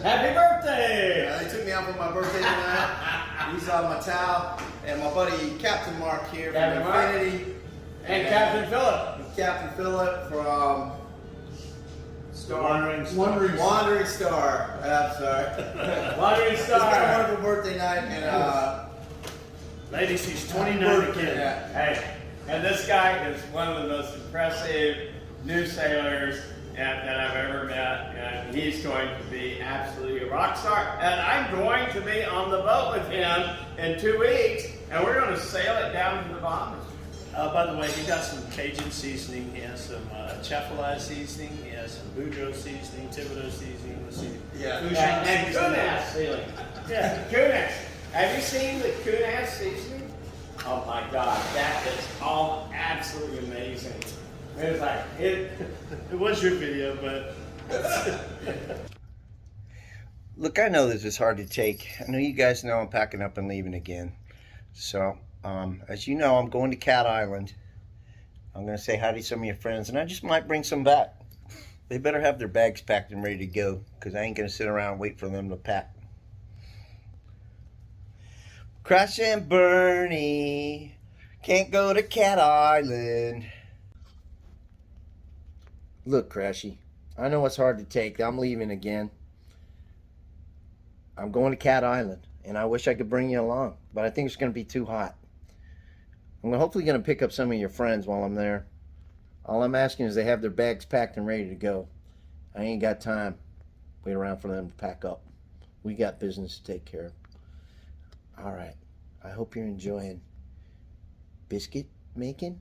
Happy birthday! They took me out for my birthday tonight. He's on my towel. And my buddy Captain Mark here from Infinity. And Captain Phillip. Captain Phillip from Wandering Star. I'm sorry. Wandering It's been a Star. wonderful birthday night. And ladies, he's 29 again. Yeah. Hey, and this guy is one of the most impressive new sailors that I've ever met, and he's going to be absolutely a rock star. And I'm going to be on the boat with him in 2 weeks, and we're going to sail it down to the Bahamas. By the way, he got some Cajun seasoning. He has some Chafalai seasoning. He has some Boudreaux seasoning, Thibodeau seasoning. Let's see. Yeah. And Kunas seasoning. Yeah. Kunas. Have you seen the Kunas seasoning? Oh my God, that is all absolutely amazing. It's like it. It was your video, but. Look, I know this is hard to take. I know you guys know I'm packing up and leaving again. So, as you know, I'm going to Cat Island. I'm going to say hi to some of your friends, and I just might bring some back. They better have their bags packed and ready to go, because I ain't going to sit around and wait for them to pack. Crash and Bernie can't go to Cat Island. Look, Crashy, I know it's hard to take. I'm leaving again. I'm going to Cat Island, and I wish I could bring you along, but I think it's going to be too hot. I'm hopefully going to pick up some of your friends while I'm there. All I'm asking is they have their bags packed and ready to go. I ain't got time. Wait around for them to pack up. We got business to take care of. All right. I hope you're enjoying biscuit making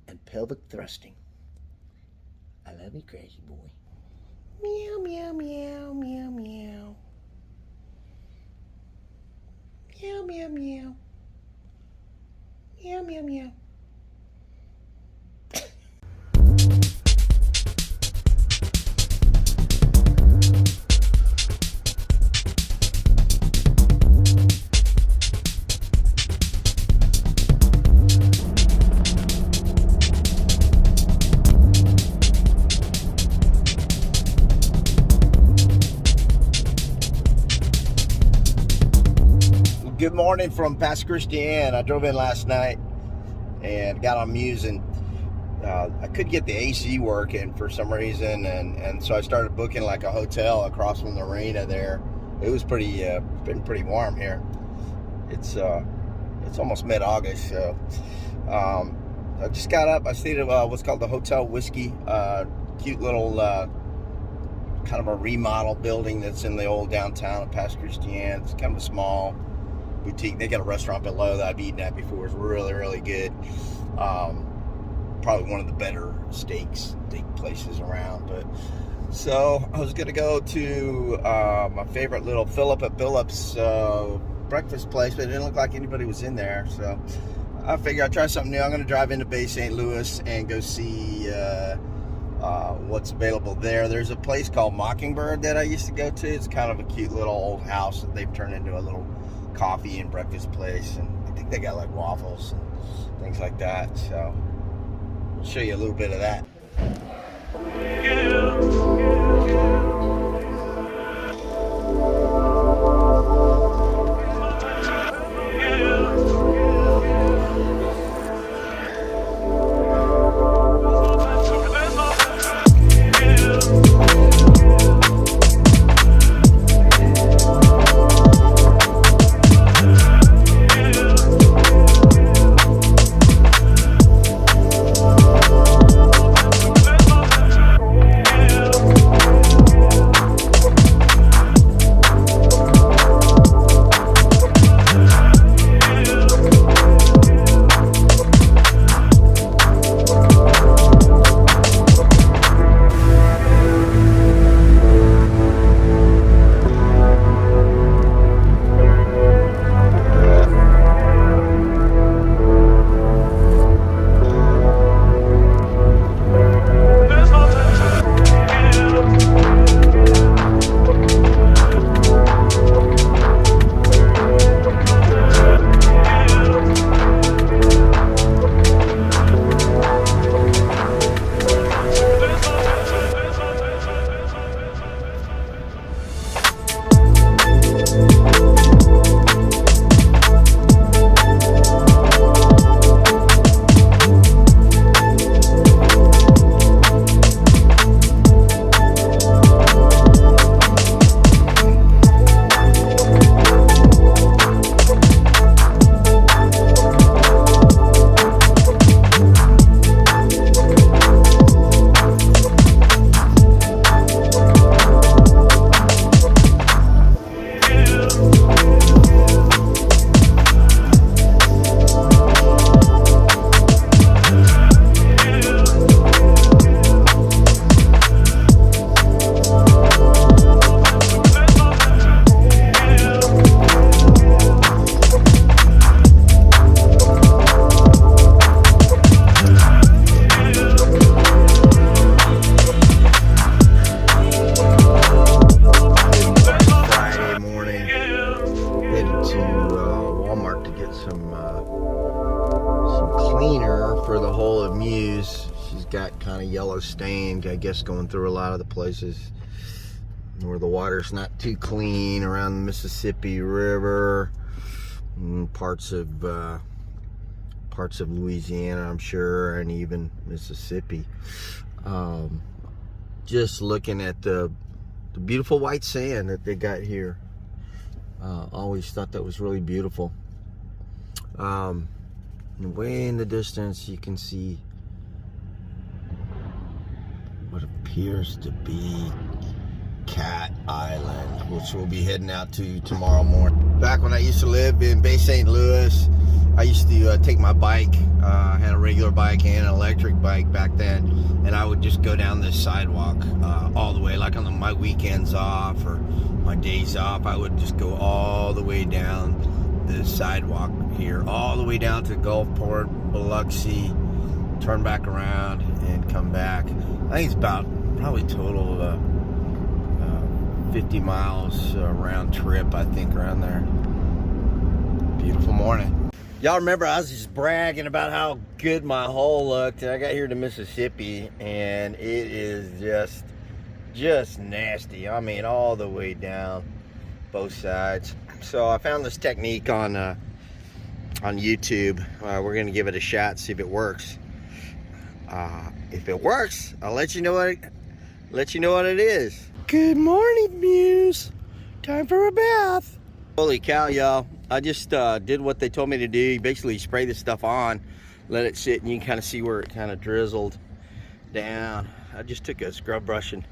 and pelvic thrusting. I love you, crazy boy. Meow, meow, meow, meow, meow. Meow, meow, meow. Meow, meow, meow. Good morning from Pass Christian. I drove in last night and got on Muse, and I couldn't get the AC working for some reason, and so I started booking like a hotel across from the arena there. It was been pretty warm here. It's almost mid-August, so I just got up. I stayed at what's called the Hotel Whiskey, cute little kind of a remodel building that's in the old downtown of Pass Christian. It's kind of a small boutique. They got a restaurant below that I've eaten at before. It's really, really good. Probably one of the better steak places around. But so I was gonna go to my favorite little Philip at Phillips breakfast place, but it didn't look like anybody was in there. So I figured I'd try something new. I'm gonna drive into Bay St. Louis and go see what's available there. There's a place called Mockingbird that I used to go to. It's kind of a cute little old house that they've turned into a little coffee and breakfast place, and I think they got like waffles and things like that. So I'll show you a little bit of that. got kind of yellow stained, I guess, going through a lot of the places where the water's not too clean around the Mississippi River, and parts of Louisiana, I'm sure, and even Mississippi. Just looking at the beautiful white sand that they got here. Always thought that was really beautiful. And way in the distance you can see what appears to be Cat Island, which we'll be heading out to tomorrow morning. Back when I used to live in Bay St. Louis, I used to take my bike. I had a regular bike and an electric bike back then, and I would just go down this sidewalk all the way, like on my weekends off or my days off. I would just go all the way down this sidewalk here, all the way down to Gulfport, Biloxi, turn back around and come back. I think it's about probably total of 50 miles round trip, I think, around there. Beautiful morning. Y'all remember I was just bragging about how good my hole looked, and I got here to Mississippi and it is just nasty. I mean, all the way down both sides. So I found this technique on YouTube. We're gonna give it a shot, see if it works. If it works, I'll let you know what it is. Good morning, Muse. Time for a bath. Holy cow, y'all. I just did what they told me to do. You basically spray this stuff on, let it sit, and you can kind of see where it kind of drizzled down. I just took a scrub brush and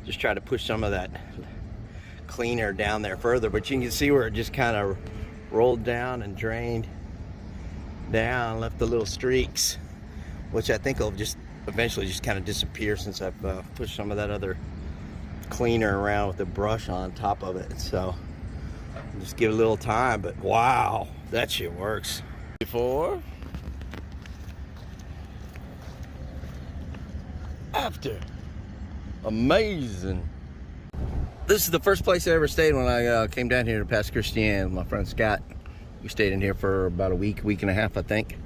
just tried to push some of that cleaner down there further, but you can see where it just kind of rolled down and drained down, left the little streaks, which I think will just eventually just kind of disappear since I've pushed some of that other cleaner around with the brush on top of it. So just give it a little time, but wow, that shit works. Before, after, amazing. This is the first place I ever stayed when I came down here to Pass Christian with my friend Scott. We stayed in here for about a week and a half, I think.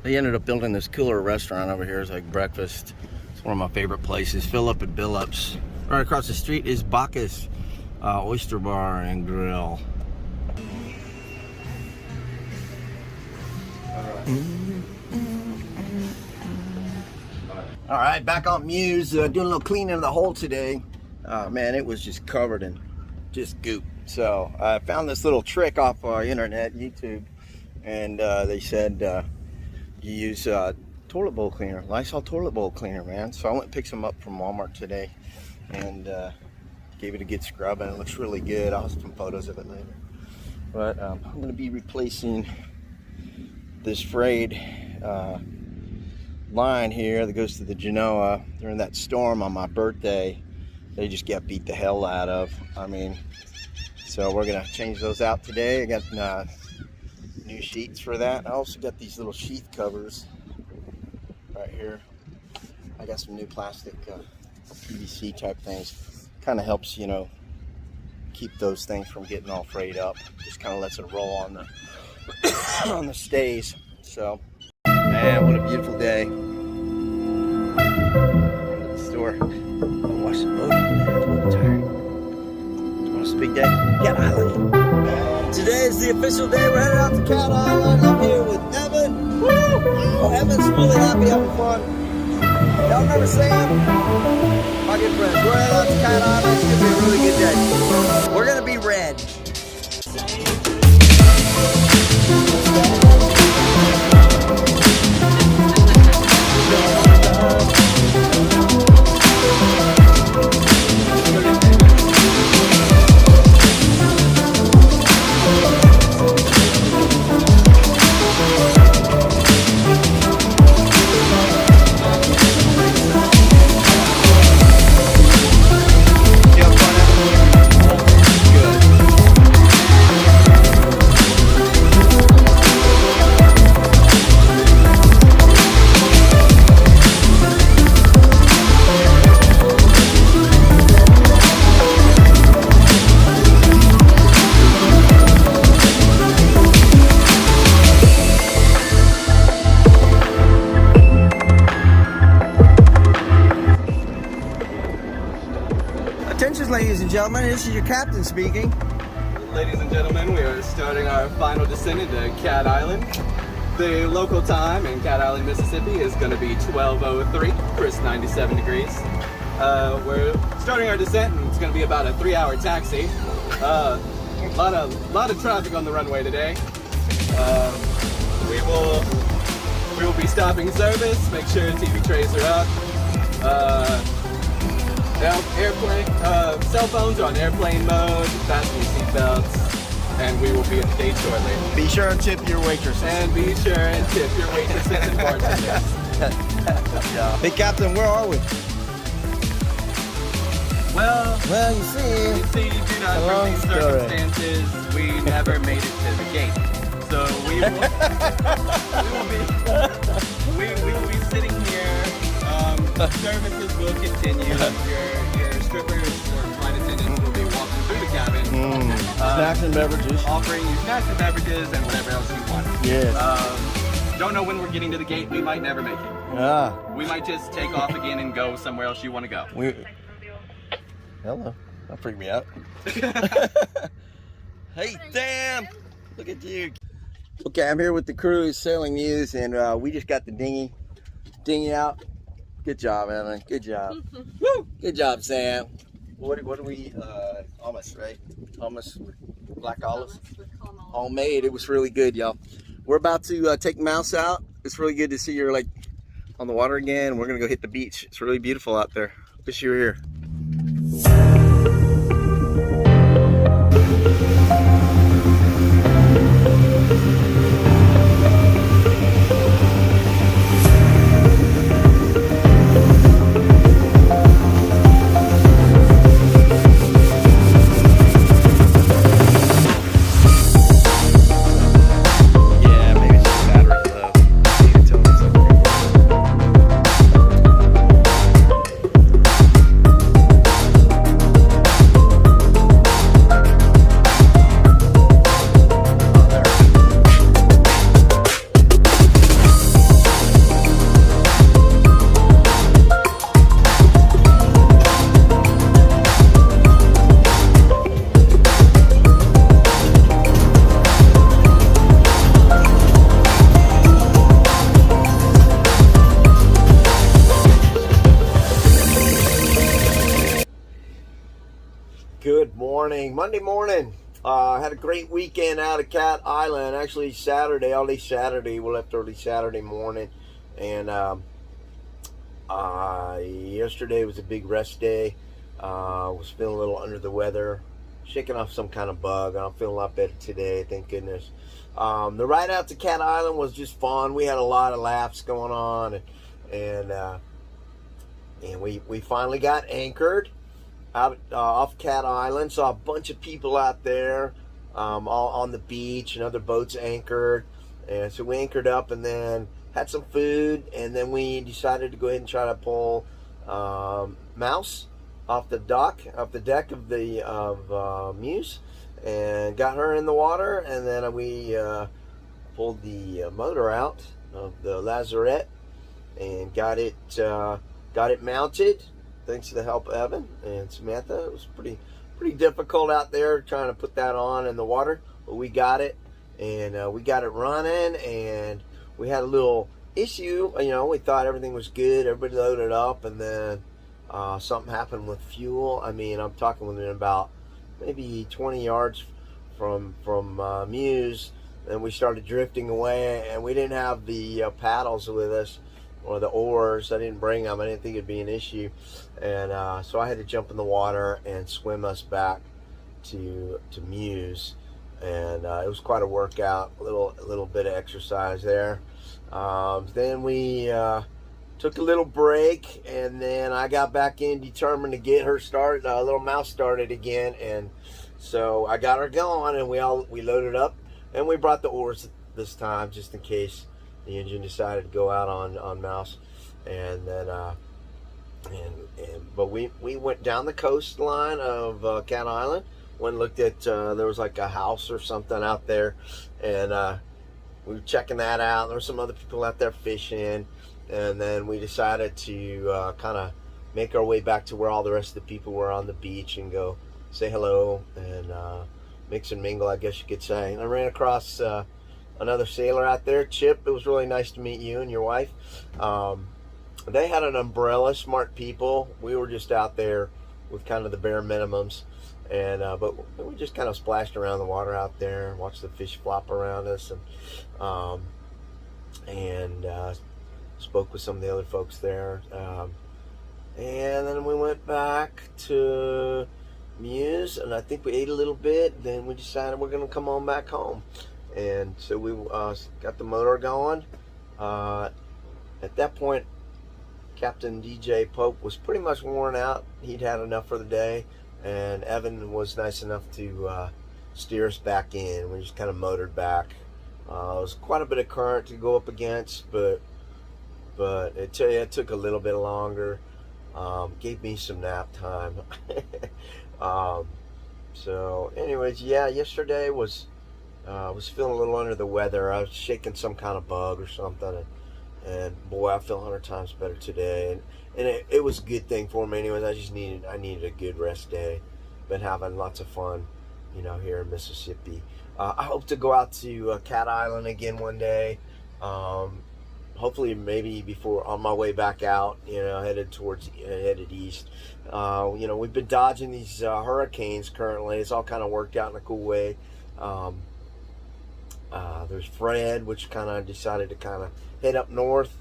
They ended up building this cooler restaurant over here. It's like breakfast. It's one of my favorite places. Philip and Billups. Right across the street is Bacchus Oyster Bar and Grill. All right, back on Muse, doing a little cleaning of the hole today. Man, it was just covered in just goop. So I found this little trick off internet, YouTube, and they said you use toilet bowl cleaner, Lysol toilet bowl cleaner, man. So I went and picked some up from Walmart today and gave it a good scrub, and it looks really good. I'll have some photos of it later. But I'm going to be replacing this frayed line here that goes to the Genoa. During that storm on my birthday, they just got beat the hell out of. I mean, so we're gonna change those out today. I got new sheets for that. I also got these little sheath covers right here. I got some new plastic PVC type things. Kind of helps, you know, keep those things from getting all frayed up. Just kind of lets it roll on the on the stays. So, man, what a beautiful day. Went to the store. I'll watch the boat. I'm tired. It's a big day. Cat Island. Today is the official day. We're headed out to Cat Island. I'm here with Evan. Woo! Oh, Evan's really happy, having fun. Y'all remember Sam? My good friends. We're headed out to Cat Island. It's gonna be a really good day. We're gonna be red. and gentlemen, this is your captain speaking. Ladies and gentlemen, we are starting our final descent into Cat Island. The local time in Cat Island, Mississippi is going to be 12:03, crisp 97 degrees. We're starting our descent and it's going to be about a 3-hour taxi. A lot of traffic on the runway today. We will be stopping service, make sure TV trays are up. Cell phones are on airplane mode, fasten your seatbelts, and we will be at the gate shortly. Be sure and tip your waitresses. And be sure and tip your waitresses and bartenders. Hey, Captain, where are we? Well, you see, due to these circumstances, we never made it to the gate. So we will be sitting here. Services will continue. Your strippers or flight attendants will be walking through the cabin. Snacks and beverages. Offering you snacks and beverages and whatever else you want. Yes. Don't know when we're getting to the gate. We might never make it. We might just take off again and go somewhere else you want to go. Hello. That freaked me out. Hey, Sam. Look at you. Okay, I'm here with the crew sailing Muse, and we just got the dinghy out. Good job, Evan. Good job. Woo! Good job, Sam. What do we, hummus, right? Hummus with black olives. Homemade. It was really good, y'all. We're about to take Mouse out. It's really good to see her, like, on the water again. We're going to go hit the beach. It's really beautiful out there. Wish you were here. Good morning. Monday morning. Had a great weekend out of Cat Island. Actually, Saturday, all day Saturday. We left early Saturday morning. And yesterday was a big rest day. Was feeling a little under the weather. Shaking off some kind of bug. I'm feeling a lot better today, thank goodness. The ride out to Cat Island was just fun. We had a lot of laughs going on. And we finally got anchored out off Cat Island. Saw a bunch of people out there, all on the beach, and other boats anchored. And so we anchored up and then had some food, and then we decided to go ahead and try to pull Mouse off the deck of the Muse, and got her in the water. And then we pulled the motor out of the Lazarette and got it mounted. Thanks to the help of Evan and Samantha. It was pretty difficult out there trying to put that on in the water, but we got it, and we got it running. And we had a little issue. We thought everything was good. Everybody loaded up, and then something happened with fuel. I mean, I'm talking within about maybe 20 yards from Muse, and we started drifting away, and we didn't have the paddles with us, or the oars. I didn't bring them. I didn't think it'd be an issue, and so I had to jump in the water and swim us back to Muse, and it was quite a workout. A little bit of exercise there. Then we took a little break, and then I got back in, determined to get her started. Little Mouse started again, and so I got her going, and we loaded up, and we brought the oars this time just in case the engine decided to go out on Mouse. And then but we went down the coastline of Cat Island. Went and looked at there was like a house or something out there, and we were checking that out. There were some other people out there fishing, and then we decided to kind of make our way back to where all the rest of the people were on the beach and go say hello and mix and mingle, I guess you could say. And I ran across another sailor out there, Chip. It was really nice to meet you and your wife. They had an umbrella, smart people. We were just out there with kind of the bare minimums, and but we just kind of splashed around the water out there, watched the fish flop around us, and spoke with some of the other folks there. And then we went back to Muse, and I think we ate a little bit. Then we decided we're going to come on back home, and so we got the motor going. At that point, Captain DJ Pope was pretty much worn out. He'd had enough for the day, and Evan was nice enough to steer us back in. We just kind of motored back. It was quite a bit of current to go up against, but it took a little bit longer. Gave me some nap time. So anyways, yeah, yesterday was feeling a little under the weather. I was shaking some kind of bug or something, and boy, I feel 100 times better today. And it was a good thing for me anyways. I needed a good rest day. Been having lots of fun, here in Mississippi. I hope to go out to Cat Island again one day. Hopefully maybe before, on my way back out, headed east. We've been dodging these hurricanes currently. It's all kind of worked out in a cool way. There's Fred, which kind of decided to kind of head up north.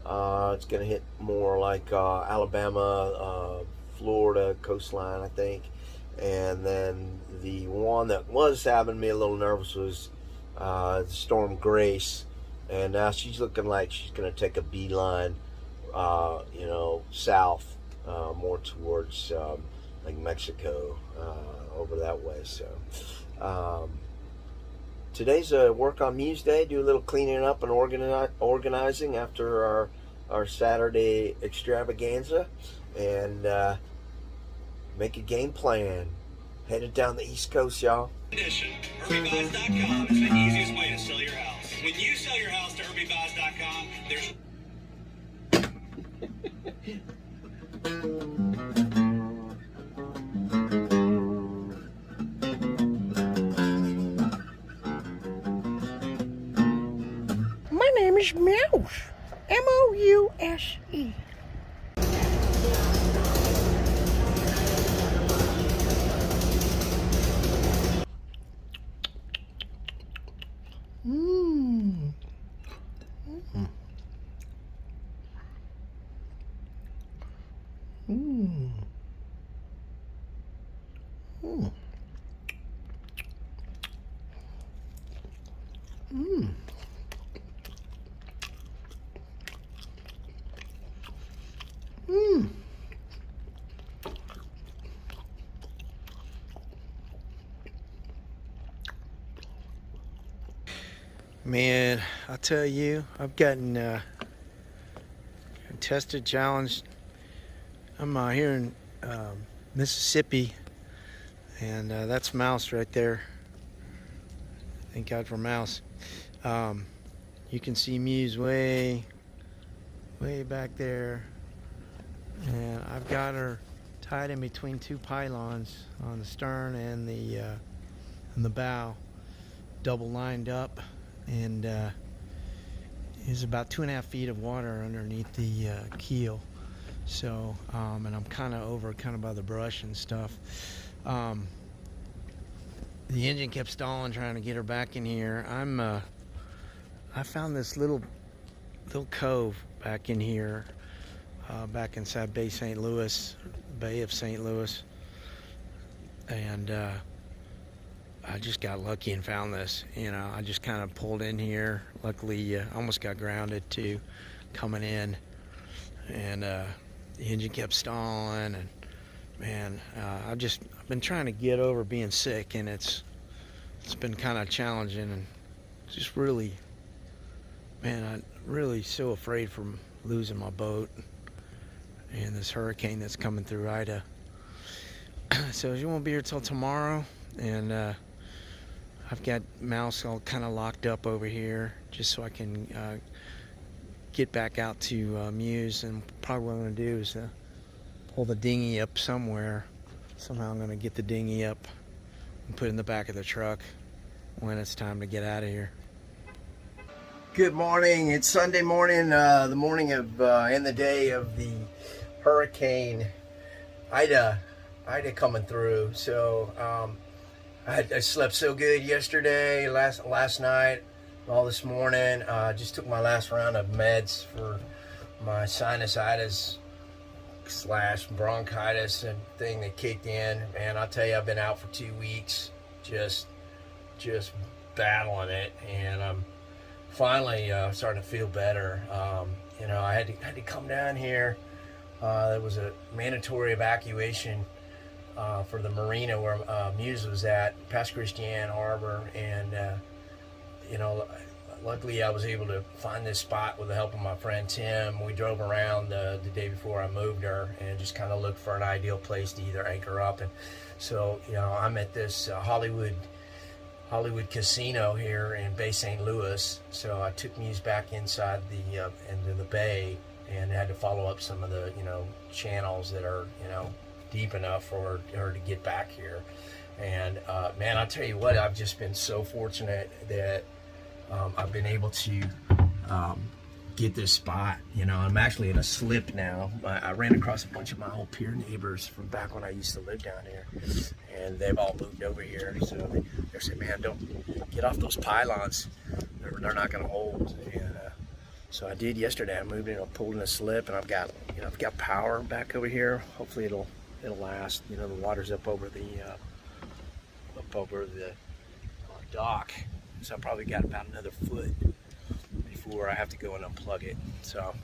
It's going to hit more like Alabama, Florida coastline, I think. And then the one that was having me a little nervous was Storm Grace. And now she's looking like she's going to take a beeline, south, more towards like Mexico, over that way. So today's a work on Muse Day. Do a little cleaning up and organizing after our Saturday extravaganza, and make a game plan. Headed down the East Coast, y'all. UrbanBuys.com is the easiest way to sell your house. When you sell your house to UrbanBuys.com, there's My name is Muse. M-O-U-S-E. Mmm. Mmm. Mmm. Mmm. Mmm. Mmm. Man, I tell you, I've gotten tested, challenged. I'm here in Mississippi, and that's Mouse right there. Thank God for Mouse. You can see Muse way back there, and I've got her tied in between two pylons on the stern and the bow, double lined up. And there's about 2.5 feet of water underneath the keel. So, and I'm kind of by the brush and stuff. The engine kept stalling trying to get her back in here. I found this little cove back in here, back inside Bay of St. Louis, and I just got lucky and found this. I just kind of pulled in here. Luckily, almost got grounded too, coming in, and the engine kept stalling. And man, I've been trying to get over being sick, and it's been kind of challenging, and just really, man, I'm really so afraid from losing my boat and this hurricane that's coming through Ida. So you won't be here till tomorrow, and I've got Mouse all kind of locked up over here just so I can get back out to Muse. And probably what I'm going to do is pull the dinghy up somewhere somehow I'm gonna get the dinghy up and put it in the back of the truck when it's time to get out of here. Good morning. It's Sunday morning, the morning of and the day of the Hurricane Ida coming through. So I slept so good yesterday, last night, all this morning. Just took my last round of meds for my sinusitis / bronchitis and thing that kicked in. And I'll tell you, I've been out for 2 weeks, just battling it, and I'm finally starting to feel better. You know, I had to come down here. There was a mandatory evacuation for the marina where Muse was at, Pass Christian Harbor, and you know, luckily I was able to find this spot with the help of my friend Tim. We drove around the day before I moved her and just kind of looked for an ideal place to either anchor up. And so, you know, I'm at this Hollywood casino here in Bay St. Louis. So I took Muse back inside into the bay and had to follow up some of the, you know, channels that are, you know, deep enough for her to get back here. And man, I'll tell you what, I've just been so fortunate that I've been able to get this spot. You know, I'm actually in a slip now. I ran across a bunch of my old peer neighbors from back when I used to live down here, and they've all moved over here. So they're saying, man, don't get off those pylons. They're not going to hold. And so I did yesterday. I moved in, I pulled in a slip, and I've got power back over here. Hopefully it'll last. You know, the water's up over the dock, so I probably got about another foot before I have to go and unplug it. So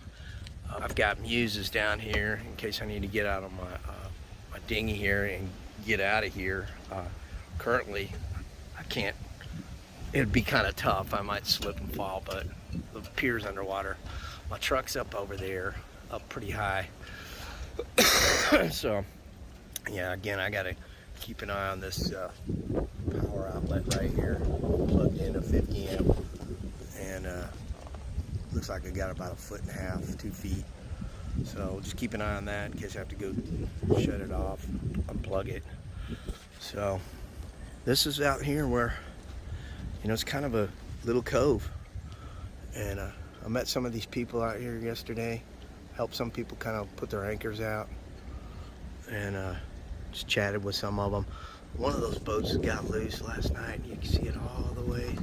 I've got Muses down here in case I need to get out of my dinghy here and get out of here. Currently, I can't. It'd be kind of tough. I might slip and fall, but the pier's underwater. My truck's up over there, up pretty high. So, yeah, again, I gotta keep an eye on this power outlet right here. Plugged in a 50 amp, and looks like I got about 1.5 feet, 2 feet. So just keep an eye on that in case I have to go shut it off, unplug it. So this is out here where, you know, it's kind of a little cove, and I met some of these people out here yesterday, helped some people kind of put their anchors out, and just chatted with some of them. One of those boats got loose last night. You can see it all the way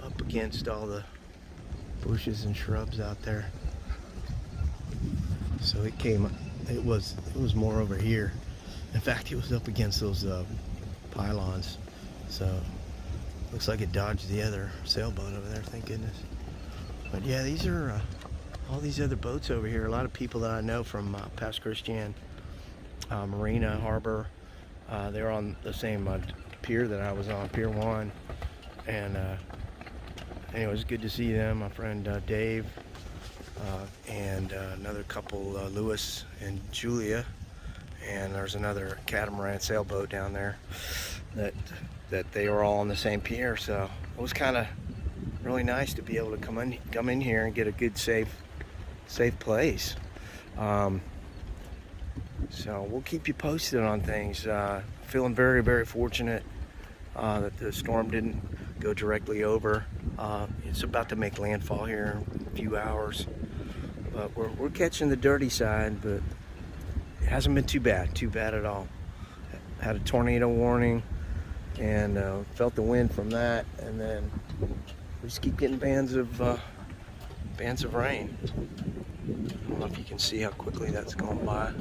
up against all the bushes and shrubs out there. So it was more over here. In fact, it was up against those pylons. So looks like it dodged the other sailboat over there, thank goodness. But yeah, these are all these other boats over here. A lot of people that I know from Pass Christian Marina Harbor. They're on the same pier that I was on, Pier 1. And anyway, it's good to see them. My friend Dave and another couple, Louis and Julia. And there's another catamaran sailboat down there that they were all on the same pier. So it was kind of really nice to be able to come in here and get a good, safe place. So we'll keep you posted on things. Feeling very, very fortunate that the storm didn't go directly over. It's about to make landfall here in a few hours, but we're catching the dirty side, but it hasn't been too bad at all. Had a tornado warning and felt the wind from that, and then we just keep getting bands of rain. I don't know if you can see how quickly that's going by.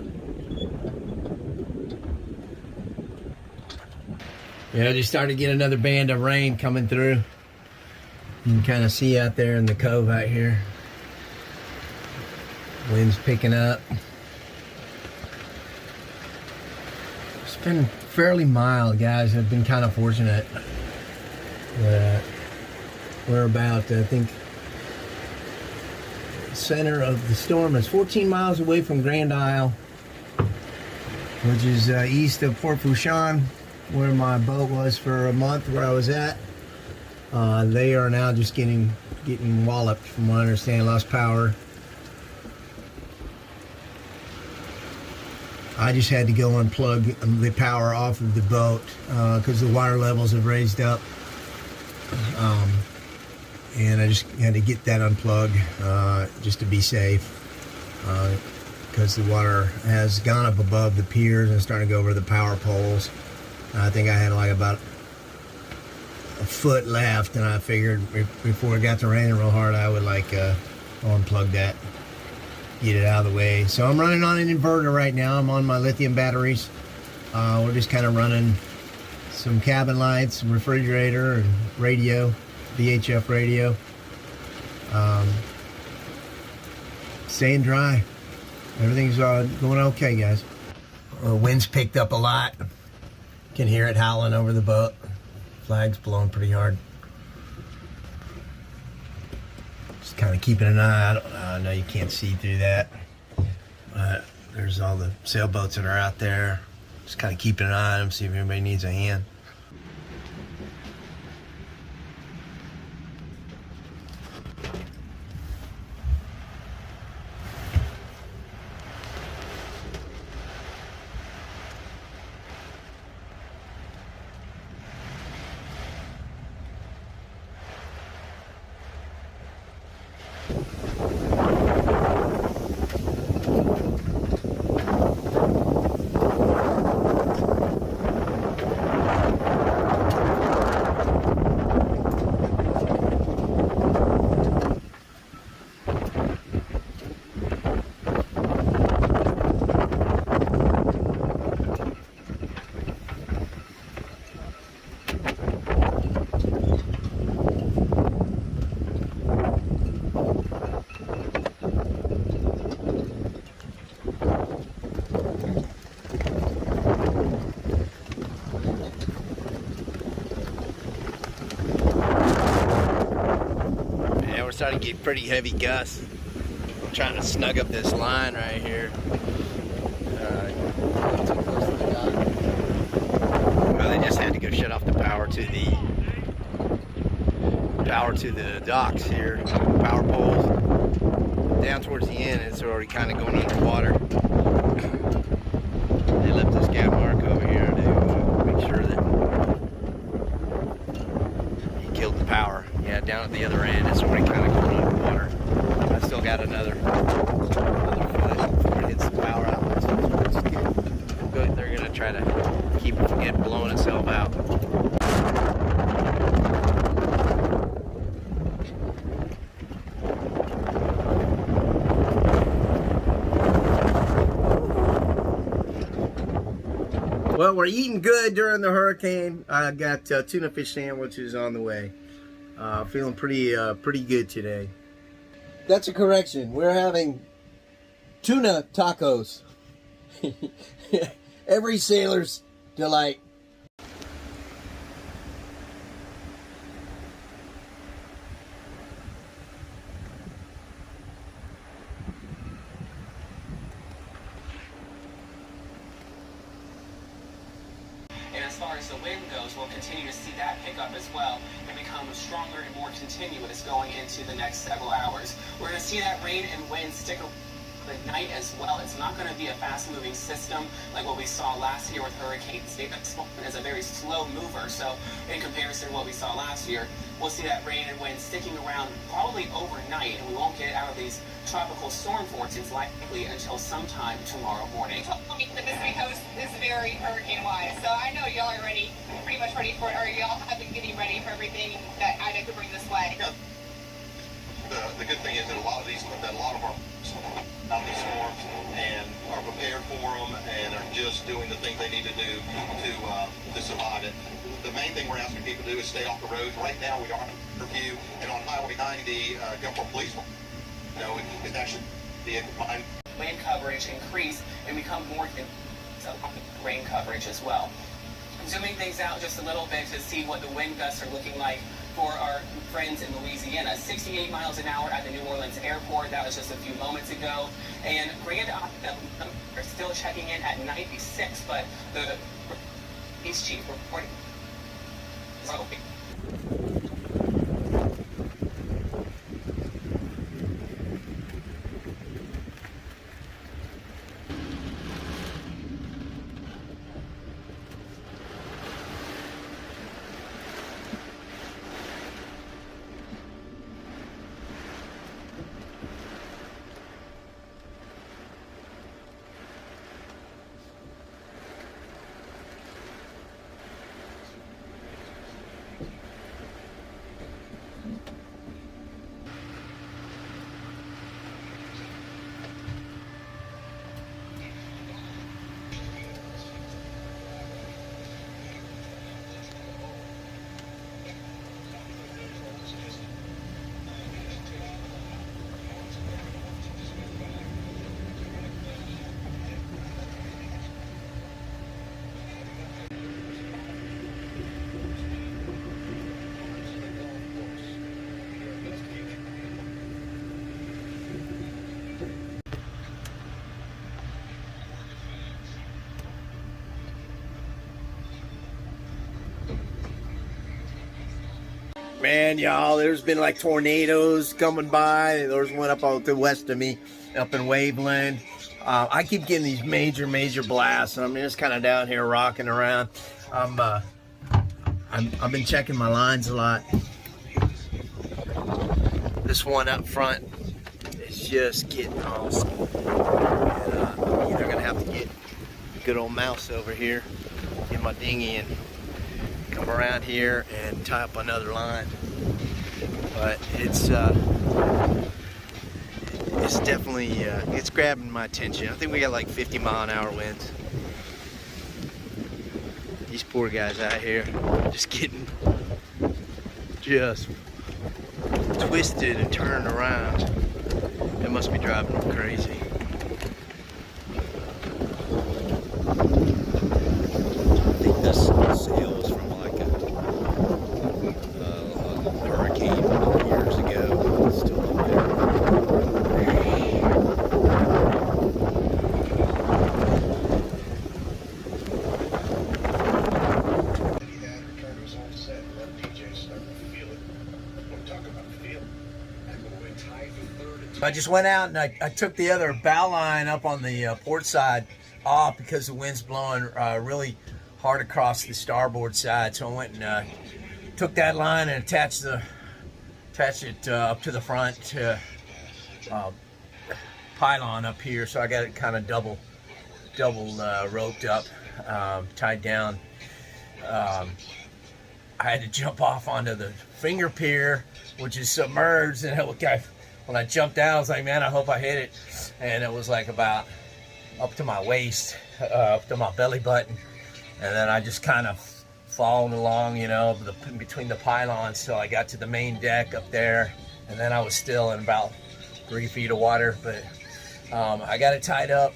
Yeah, just started to get another band of rain coming through. You can kind of see out there in the cove out here. Wind's picking up. It's been fairly mild, guys. I've been kind of fortunate that we're about, I think, center of the storm is 14 miles away from Grand Isle, which is east of Port Fourchon, where my boat was for a month, where I was at. They are now just getting walloped, from what I understand, lost power. I just had to go unplug the power off of the boat because the water levels have raised up. And I just had to get that unplugged just to be safe because the water has gone up above the piers and starting to go over the power poles. I think I had like about a foot left, and I figured before it got to raining real hard, I would like unplug that, get it out of the way. So I'm running on an inverter right now. I'm on my lithium batteries. We're just kind of running some cabin lights, some refrigerator, and radio, VHF radio. Staying dry. Everything's going okay, guys. The wind's picked up a lot. Can hear it howling over the boat. Flag's blowing pretty hard. Just kind of keeping an eye out. I know you can't see through that. There's all the sailboats that are out there. Just kind of keeping an eye on them, see if anybody needs a hand. Starting to get pretty heavy gusts. I'm trying to snug up this line right here. Well, they just had to go shut off the power to the docks here, power poles. Down towards the end, it's already kind of going underwater. They left this gap mark over here to make sure that he killed the power. Yeah, down at the other end, it's already kind of going underwater. I still got another foot before it hits the power outlet. So they're going to try to keep it from getting blowing itself out. Well, we're eating good during the hurricane. I got tuna fish sandwiches on the way. Feeling pretty good today. That's a correction. We're having tuna tacos. Every sailor's delight. And as far as the wind goes, we'll continue to see that pick up as well and become stronger and more continuous going into the next several hours. We're going to see that rain and wind stick at night as well. It's not going to be a fast-moving system like what we saw last year with hurricanes. It's a very slow mover, so in comparison to what we saw last year, we'll see that rain and wind sticking around probably overnight, and we won't get out of these tropical storm fortunes likely until sometime tomorrow morning. The Pacific Coast is very hurricane-wise, so I know y'all are ready, pretty much ready for it, or y'all have been getting ready for everything that Ida could bring this way. Yeah. The good thing is that a lot of our out these storms and are prepared for them and are just doing the things they need to do to survive it. The main thing we're asking people to do is stay off the roads. Right now we are on curfew, and on Highway 90, Gulfport Police, it's actually the wind coverage increase and become more rain coverage as well. Zooming things out just a little bit to see what the wind gusts are looking like for our friends in Louisiana. 68 miles an hour at the New Orleans airport. That was just a few moments ago. And Grand Isle are still checking in at 96, but the police chief reporting. Man, y'all, there's been like tornadoes coming by. There's one up out to the west of me, up in Waveland. I keep getting these major blasts, and I'm just kind of down here rocking around. I've been checking my lines a lot. This one up front is just getting tossed. And, I'm either gonna have to get a good old mouse over here, get my dinghy, and come around here and tie up another line. But it's definitely it's grabbing my attention. I think we got like 50-mile-an-hour winds. These poor guys out here just getting twisted and turned around. It must be driving them crazy. I think this sail was from like a hurricane years ago. It's still up there. I just went out and I took the other bow line up on the port side off because the wind's blowing really hard across the starboard side. So I went and took that line and attached it up to the front pylon up here. So I got it kind of double roped up, tied down. I had to jump off onto the finger pier, which is submerged, and when I jumped out, I was like, man, I hope I hit it. And it was like about up to my waist, up to my belly button. And then I just kind of followed along, you know, between the pylons till I got to the main deck up there. And then I was still in about 3 feet of water. But I got it tied up.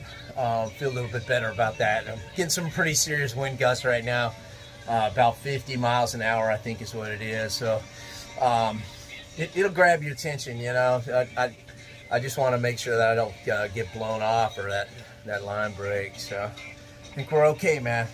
Feel a little bit better about that. I'm getting some pretty serious wind gusts right now. About 50 miles an hour, I think is what it is. So it'll grab your attention, you know. I just want to make sure that I don't get blown off or that line breaks. So I think we're okay, man.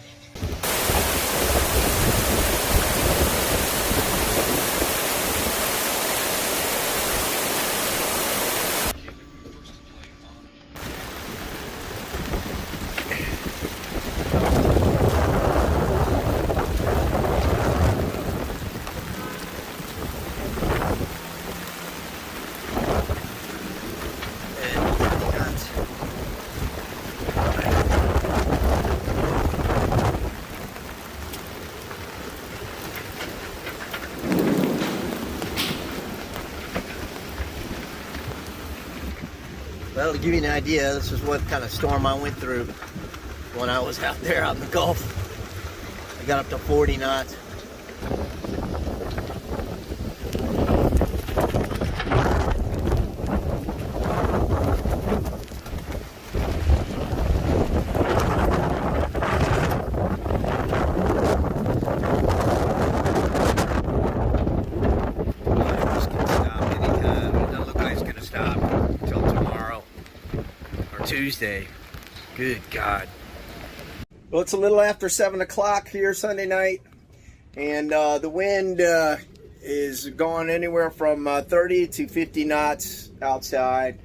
Well, to give you an idea, this is what kind of storm I went through when I was out there out in the Gulf. I got up to 40 knots. Tuesday. Good God. Well, it's a little after 7 o'clock here Sunday night, and the wind is going anywhere from 30 to 50 knots outside.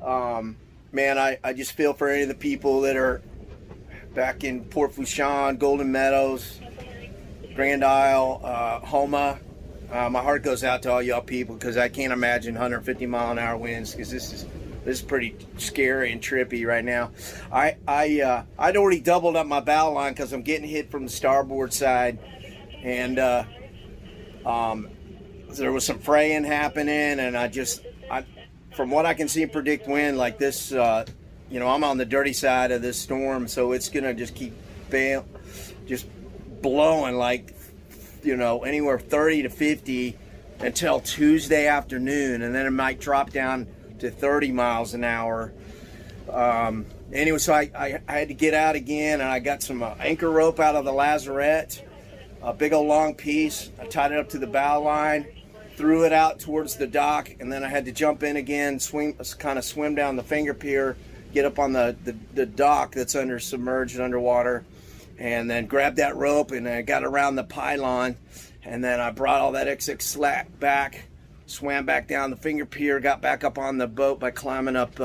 Man, I just feel for any of the people that are back in Port Fourchon, Golden Meadows, Grand Isle, Homa. My heart goes out to all y'all people because I can't imagine 150-mile-an-hour winds, because this is pretty scary and trippy right now. I'd already doubled up my bow line because I'm getting hit from the starboard side, and there was some fraying happening, and from what I can see and predict wind like this, you know, I'm on the dirty side of this storm, so it's gonna just keep just blowing like, you know, anywhere 30 to 50 until Tuesday afternoon, and then it might drop down to 30 miles an hour. Anyway, so I had to get out again, and I got some anchor rope out of the lazarette, a big old long piece. I tied it up to the bow line, threw it out towards the dock, and then I had to jump in again, kind of swim down the finger pier, get up on the dock that's submerged underwater, and then grab that rope, and I got around the pylon And then I brought all that XX slack back, swam back down the finger pier, got back up on the boat by climbing up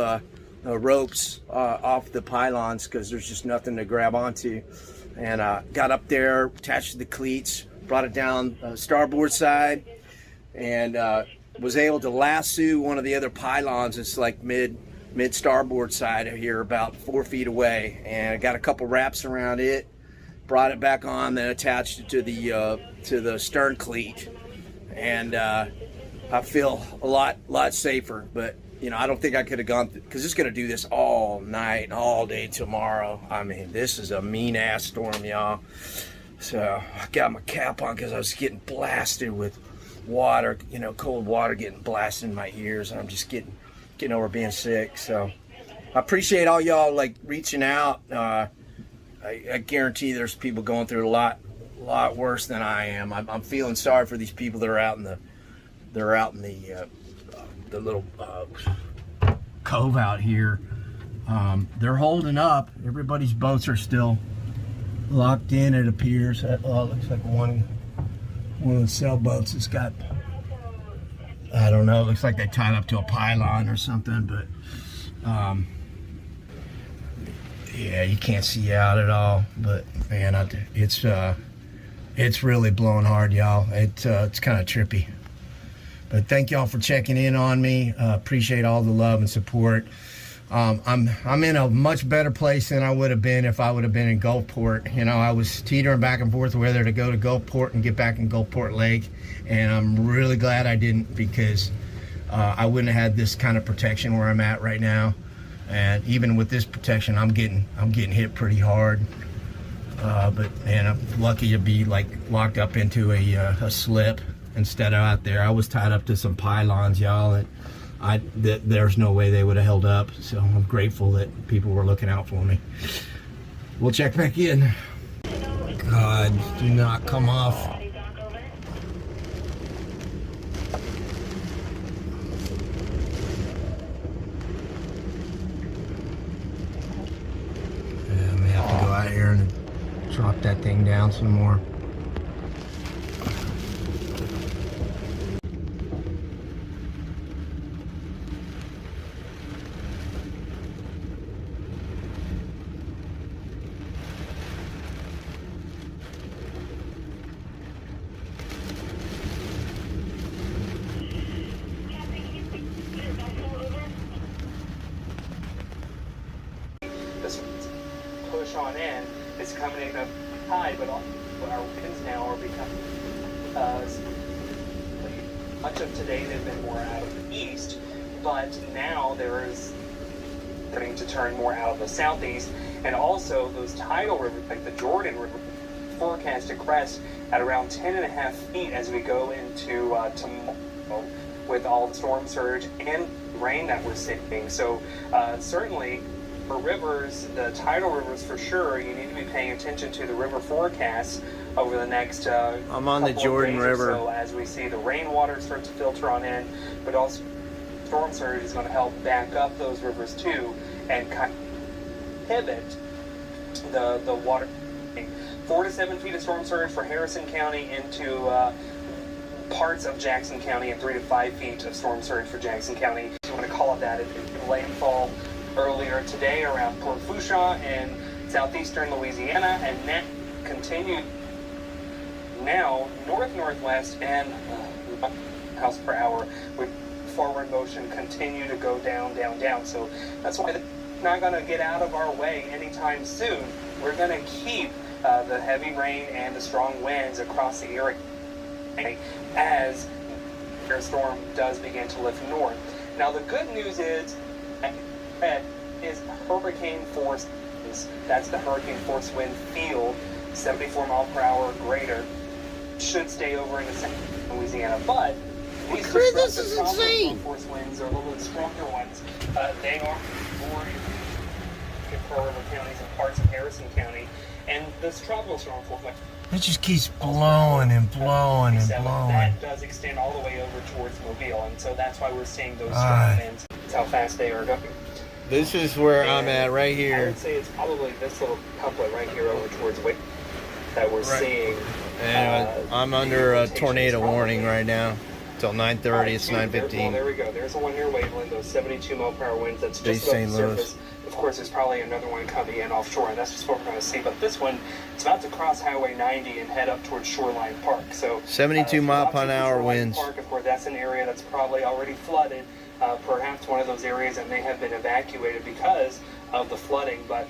ropes off the pylons because there's just nothing to grab onto. And got up there, attached the cleats, brought it down starboard side, and was able to lasso one of the other pylons. It's like mid starboard side here, about 4 feet away, and I got a couple wraps around it, brought it back on, then attached it to the stern cleat, and I feel a lot safer. But you know, I don't think I could have gone through, because it's going to do this all night, all day tomorrow. I mean, this is a mean ass storm, y'all. So I got my cap on because I was getting blasted with water, you know, cold water getting blasted in my ears, and I'm just getting over being sick. So I appreciate all y'all like reaching out. I guarantee there's people going through a lot worse than I am. I'm feeling sorry for these people that are out in the little cove out here. They're holding up. Everybody's boats are still locked in, it appears. It looks like one of the sailboats has got, I don't know, it looks like they tied up to a pylon or something, but yeah, you can't see out at all. But man, it's really blowing hard, y'all. It's kind of trippy. But thank y'all for checking in on me. Appreciate all the love and support. I'm in a much better place than I would have been if I would have been in Gulfport. You know, I was teetering back and forth whether to go to Gulfport and get back in Gulfport Lake, and I'm really glad I didn't, because I wouldn't have had this kind of protection where I'm at right now. And even with this protection, I'm getting hit pretty hard. But man, I'm lucky to be like locked up into a slip instead of out there. I was tied up to some pylons, y'all, and there's no way they would have held up. So I'm grateful that people were looking out for me. We'll check back in. God, do not come off. Yeah, I may have to go out here and drop that thing down some more. This push on in is coming in up high, but our winds now are becoming much of today they've been more out of the east, but now there is starting to turn more out of the southeast, and also those tidal rivers like the Jordan River forecast to crest at around 10.5 feet as we go into tomorrow with all the storm surge and rain that we're seeing. So certainly for rivers, the tidal rivers for sure, you need to be paying attention to the river forecasts over the next I'm on the Jordan River. So as we see the rainwater start to filter on in, but also storm surge is going to help back up those rivers too and kind of pivot the water. 4 to 7 feet of storm surge for Harrison County into parts of Jackson County, and 3 to 5 feet of storm surge for Jackson County. If you want to call it that, it landfall earlier today around Port Fourchon and southeastern Louisiana, and that continued now northwest and miles per hour with forward motion continue to go down. So that's why it's not going to get out of our way anytime soon. We're going to keep the heavy rain and the strong winds across the area as the storm does begin to lift north. Now the good news is hurricane force. That's the hurricane force wind field, 74 mile per hour or greater, should stay over in the central Louisiana. But these This is insane. Force winds are a little bit stronger ones. They are more in Pearl River counties and parts of Harrison County, and this tropical storm force. It just keeps blowing and blowing and blowing. That does extend all the way over towards Mobile, and so that's why we're seeing those strong winds. That's how fast they are going. This is where I'm at right I here. would say it's probably this little couplet right here over towards Wake. that we're seeing. Anyway, I'm under a tornado warning right now. Till 9:30. It's 9:15. Well, there we go. There's the one near Waveland, those 72 mile/hour winds. That's just St. above the Louis. surface. Of course, there's probably another one coming in offshore, and that's just what we're going to see. But this one, it's about to cross Highway 90 and head up towards Shoreline Park. So 72 mile/hour winds. Park, of course, that's an area that's probably already flooded. Perhaps one of those areas that may have been evacuated because of the flooding. But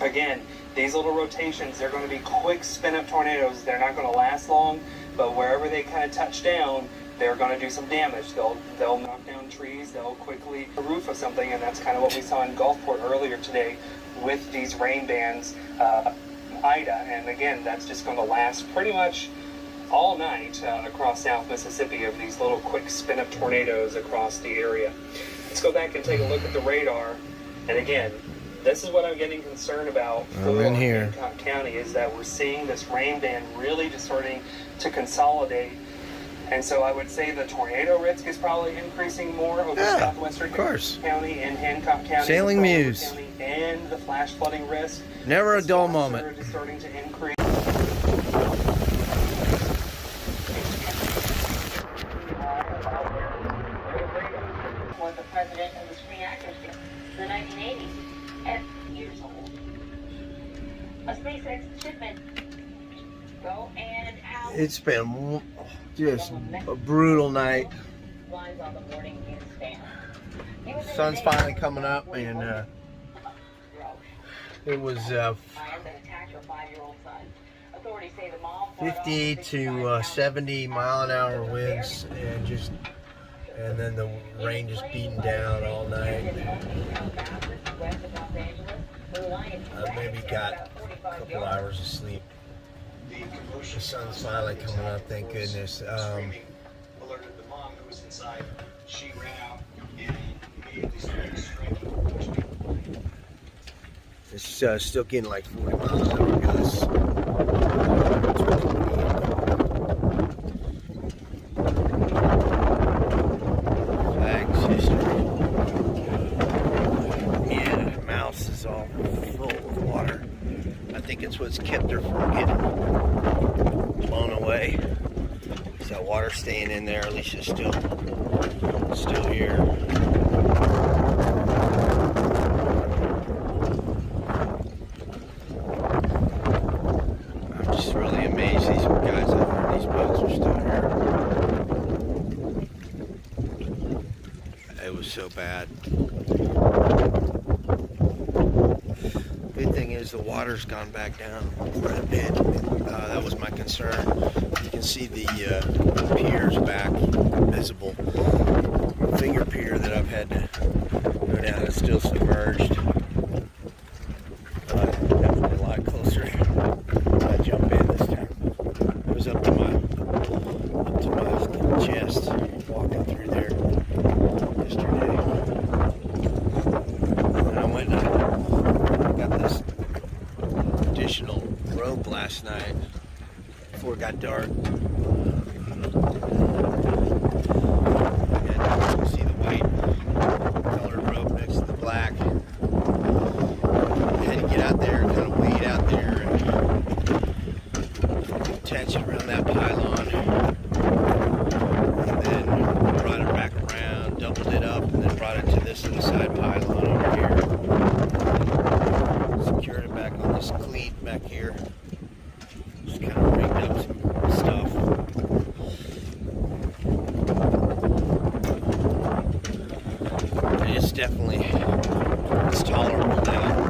again, these little rotations, they're going to be quick spin-up tornadoes. They're not going to last long, but wherever they kind of touch down, they're going to do some damage. They'll knock down trees. They'll quickly the roof of something, and that's kind of what we saw in Gulfport earlier today with these rain bands, Ida. And again, that's just going to last pretty much all night across South Mississippi of these little quick spin-up tornadoes across the area. Let's go back and take a look at the radar. And again, this is what I'm getting concerned about for Hancock County, is that we're seeing this rain band really just starting to consolidate. And so I would say the tornado risk is probably increasing more over southwestern County and Hancock County, Sailing Muse, County, and the flash flooding risk. Never a dull moment. Is starting to increase. Was the president of the Screen Actors Guild in the 1980s at years old. A SpaceX shipment go and out. It's been just a brutal night. Lines on the morning newsstand. Sun's finally coming up, and it was 50 to 70 mile-an-hour winds, and then the rain just beating down all night. I maybe got a couple hours of sleep. The sun's finally coming up, thank goodness. Alerted the mom who was inside. She ran out and immediately started screaming. It's still getting like 40 miles an hour gusts. Flags history. Yeah, Mouse is all full of water. I think it's what's kept her from getting blown away. Is that water staying in there? Alicia's still here. I'm just really amazed these guys out there, these boats are still here. It was so bad. Good thing is the water's gone back down quite a bit. That was my concern. You can see the piers back visible. Finger pier that I've had to go down is still submerged. Definitely a lot closer. I jump in this time. It was up to my chest walking through there yesterday. And I went and got this additional rope last night before it got dark. And you can see the white colored rope next to the black. I had to get out there and kind of wade out there and attach it around that pylon. And then brought it back around, doubled it up, and then brought it to this little side pylon over here. Secured it back on this cleat back here. Just kind of rigged up some stuff. It's definitely, it's tolerable now.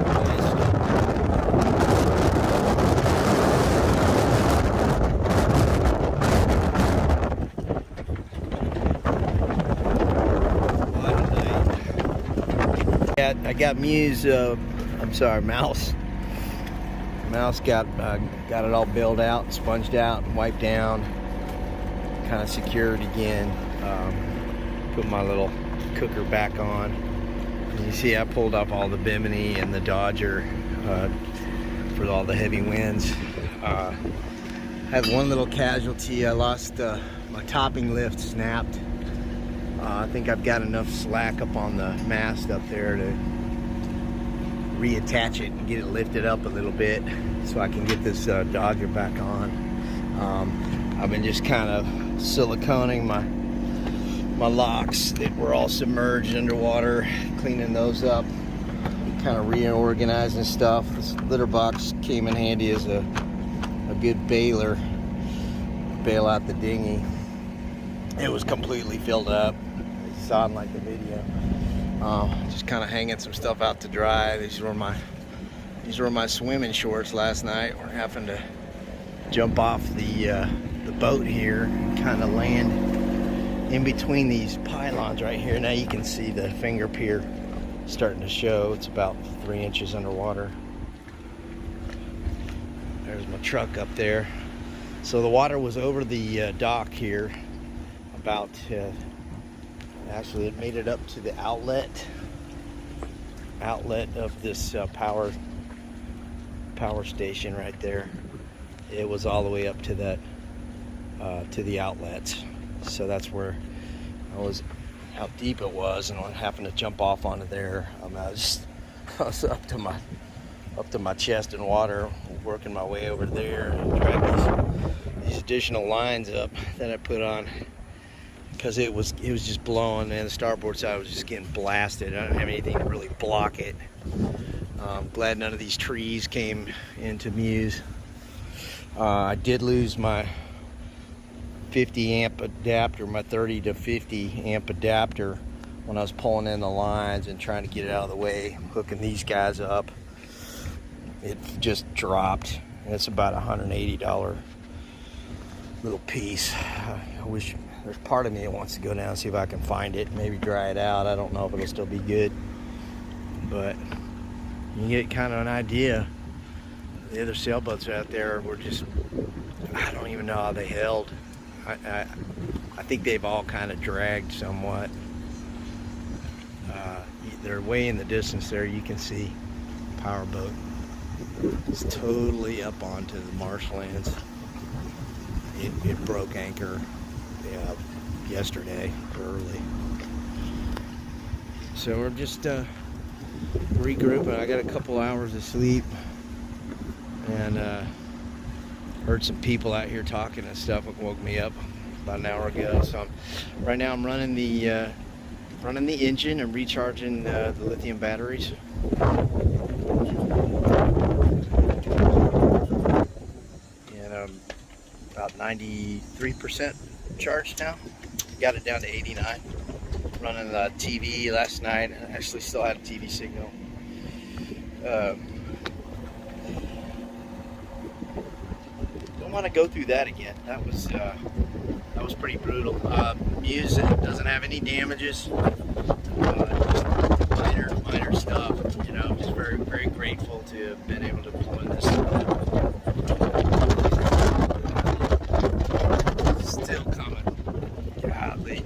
I got Muse, Mouse. Mouse got it all built out, sponged out, wiped down, kind of secured again. Put my little cooker back on. And you see I pulled off all the Bimini and the Dodger for all the heavy winds. I had one little casualty. I lost my topping lift snapped. I think I've got enough slack up on the mast up there to reattach it and get it lifted up a little bit so I can get this Dodger back on. I've been just kind of siliconing my locks that were all submerged underwater, cleaning those up, kind of reorganizing stuff. This litter box came in handy as a good bailer, bail out the dinghy. It was completely filled up. You saw in like the video. Just kind of hanging some stuff out to dry. These were my swimming shorts last night. We're having to jump off the boat here and kind of land in between these pylons right here. Now you can see the finger pier starting to show. It's about 3 inches underwater. There's my truck up there. So the water was over the dock here, about actually it made it up to the outlet of this power station right there. It was all the way up to that to the outlets. So that's where I was, how deep it was, and I happened to jump off onto there. I was up to my chest in water, working my way over there and drag these additional lines up that I put on, because it was just blowing, and the starboard side was just getting blasted. I don't have anything to really block it. I'm glad none of these trees came into Muse. I did lose my 50 amp adapter, my 30 to 50 amp adapter, when I was pulling in the lines and trying to get it out of the way, hooking these guys up. It just dropped. It's about $180 little piece. I wish, there's part of me that wants to go down and see if I can find it, maybe dry it out. I don't know if it'll still be good, but you get kind of an idea. The other sailboats out there were just, I don't even know how they held. I think they've all kind of dragged somewhat. They're way in the distance there. You can see powerboat. It's totally up onto the marshlands. It broke anchor yesterday early. So we're just regrouping. I got a couple hours of sleep, and heard some people out here talking and stuff. It woke me up about an hour ago. So right now I'm running the engine and recharging the lithium batteries. And I'm about 93% charged now. Got it down to 89. Running the TV last night. I actually still had a TV signal. Don't want to go through that again. That was pretty brutal. Muse doesn't have any damages. Just minor stuff. You know, I'm just very, very grateful to have been able to pull in this. Still coming. Golly.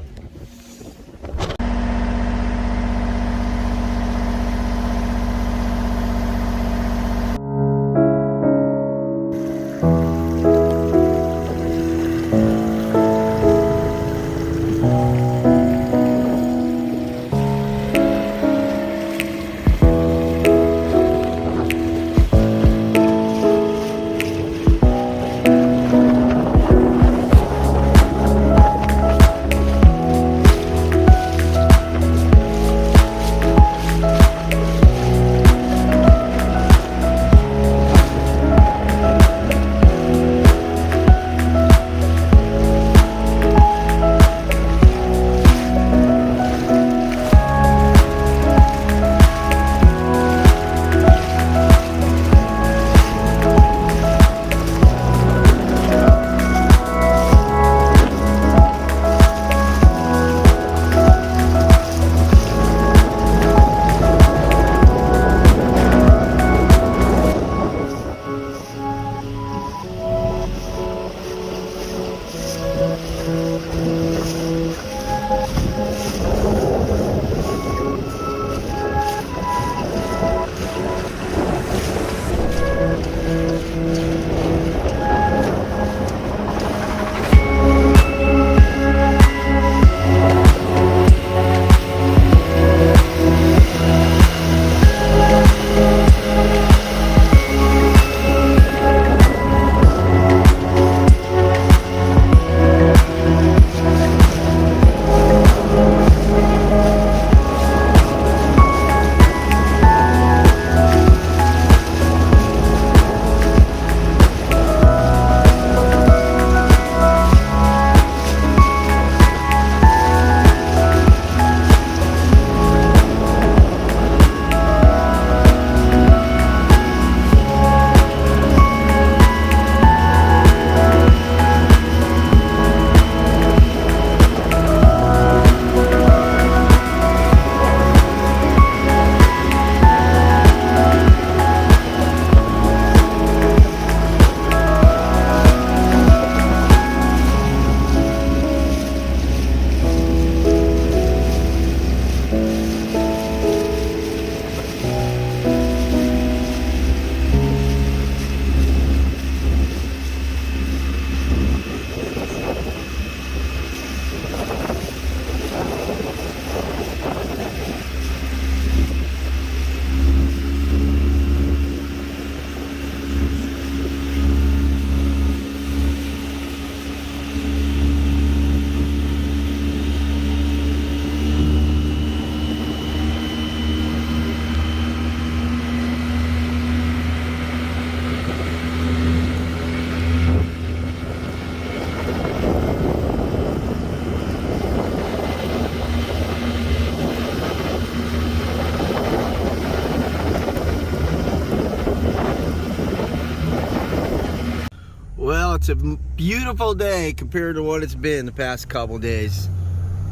It's a beautiful day compared to what it's been the past couple days.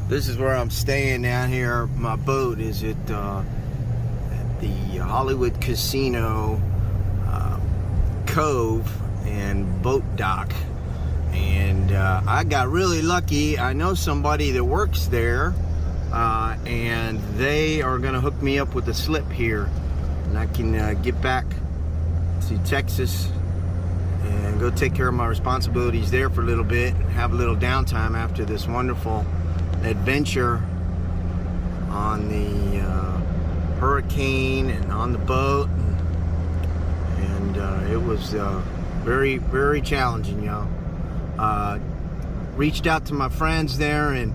This is where I'm staying down here. My boat is at the Hollywood Casino Cove and boat dock. And I got really lucky. I know somebody that works there, and they are gonna hook me up with a slip here, and I can get back to Texas and go take care of my responsibilities there for a little bit, have a little downtime after this wonderful adventure on the hurricane and on the boat, and it was very, very challenging, y'all. Reached out to my friends there in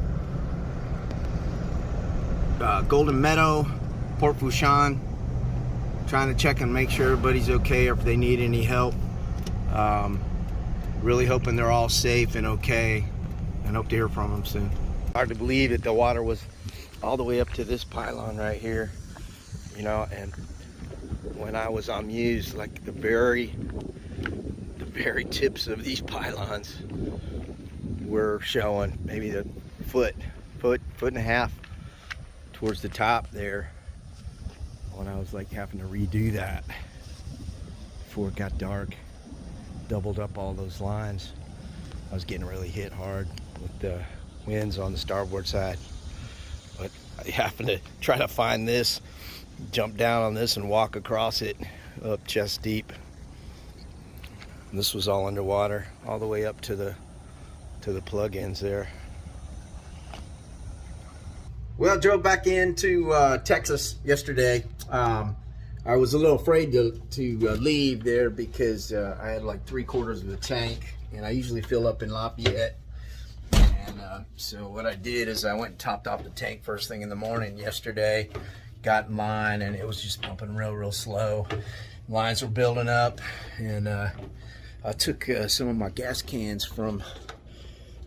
Golden Meadow, Port Fourchon, trying to check and make sure everybody's okay or if they need any help. Really hoping they're all safe and okay, and hope to hear from them soon. Hard to believe that the water was all the way up to this pylon right here, you know. And when I was on Muse, like the very tips of these pylons were showing maybe the foot and a half towards the top there, when I was like having to redo that before it got dark. Doubled up all those lines. I was getting really hit hard with the winds on the starboard side, but I happened to try to find this, jump down on this and walk across it up chest deep. And this was all underwater all the way up to the plug-ins there. Well, drove back into Texas yesterday. I was a little afraid to leave there because I had like 3/4 of the tank, and I usually fill up in Lafayette. And so what I did is I went and topped off the tank first thing in the morning yesterday, got in line, and it was just pumping real slow. Lines were building up, and I took some of my gas cans from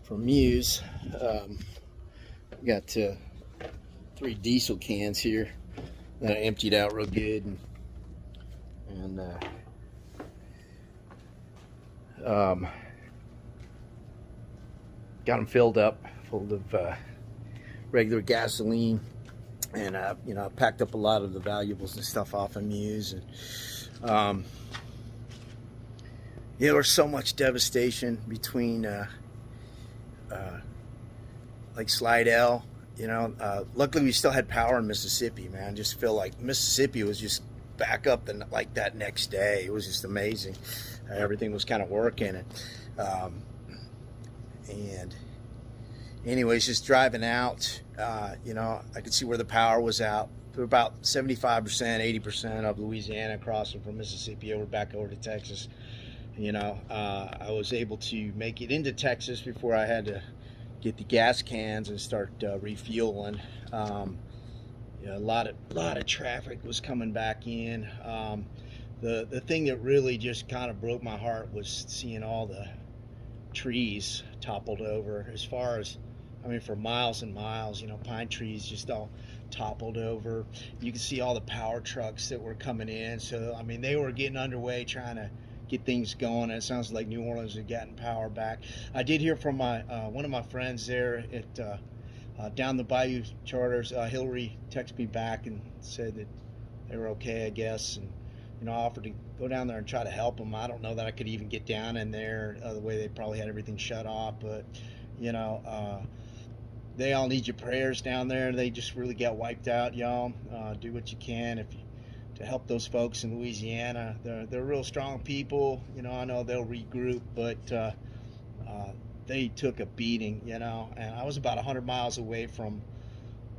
Muse. Got 3 diesel cans here that I emptied out real good, and got them filled up full of regular gasoline, and you know, I packed up a lot of the valuables and stuff off of Muse. And you know, there's so much devastation between like Slidell. You know, luckily we still had power in Mississippi, man. Just feel like Mississippi was just back up and like that next day. It was just amazing. Everything was kind of working. And anyways, just driving out, you know, I could see where the power was out. For about 75%, 80% of Louisiana crossing from Mississippi back over to Texas. You know, I was able to make it into Texas before I had to get the gas cans and start refueling. Yeah, a lot of traffic was coming back in. The thing that really just kind of broke my heart was seeing all the trees toppled over. As far as, I mean, for miles and miles, you know, pine trees just all toppled over. You can see all the power trucks that were coming in. So I mean, they were getting underway trying to get things going, and it sounds like New Orleans had gotten power back. I did hear from my one of my friends there at down the Bayou Charters. Hillary texted me back and said that they were okay, I guess, and you know, I offered to go down there and try to help them. I don't know that I could even get down in there the way they probably had everything shut off, but you know, they all need your prayers down there. They just really got wiped out, y'all. Do what you can to help those folks in Louisiana. They're real strong people. You know, I know they'll regroup, but they took a beating, you know. And I was about 100 miles away from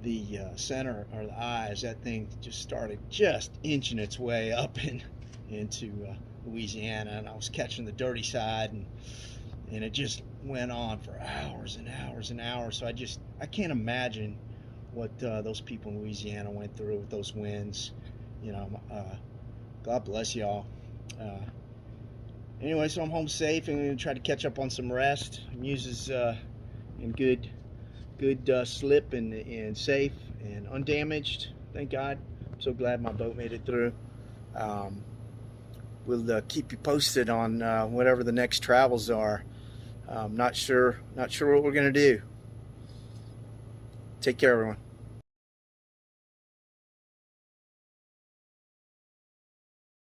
the center, or the eye, as that thing just started just inching its way up into Louisiana, and I was catching the dirty side, and it just went on for hours and hours and hours. So I can't imagine what those people in Louisiana went through with those winds. You know, God bless y'all. Anyway, so I'm home safe, and I'm gonna try to catch up on some rest. Muse is in good slip and safe and undamaged. Thank God. I'm so glad my boat made it through. we'll keep you posted on whatever the next travels are. Not sure what we're gonna do. Take care, everyone.